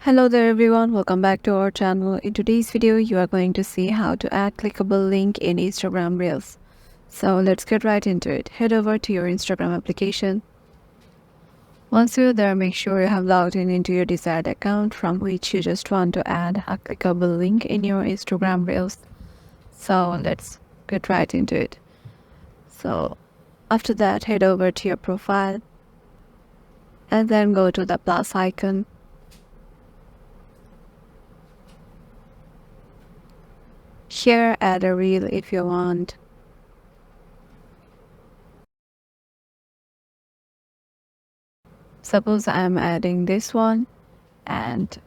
Hello there everyone, welcome back to our channel. In today's video, you are going to see how to add clickable link in Instagram Reels. So let's get right into it. Head over to your Instagram application. Once you're there, make sure you have logged in into your desired account from which you just want to add a clickable link in your Instagram Reels. So let's get right into it. So after that, head over to your profile and then go to the plus icon. Here, add a reel if you want. Suppose I'm adding this one, and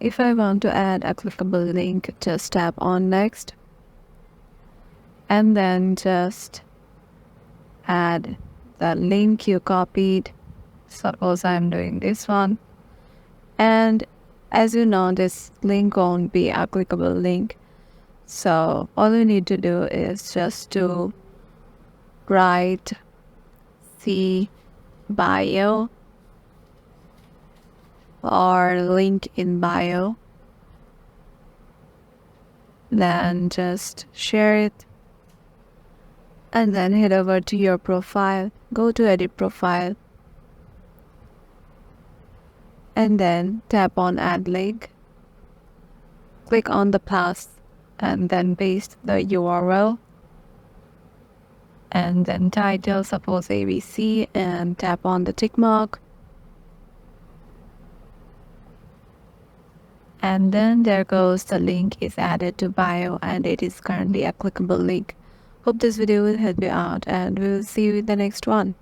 if I want to add a clickable link, just tap on next and then just add the link you copied. Suppose I'm doing this one, and as you know, this link won't be a clickable link, so all you need to do is just to write see bio or link in bio, then just share it and then head over to your profile, go to edit profile and then tap on add link, click on the plus and then paste the URL and then title, suppose ABC, and tap on the tick mark. And then there goes, the link is added to bio and it is currently a clickable link. Hope this video will help you out and we will see you in the next one.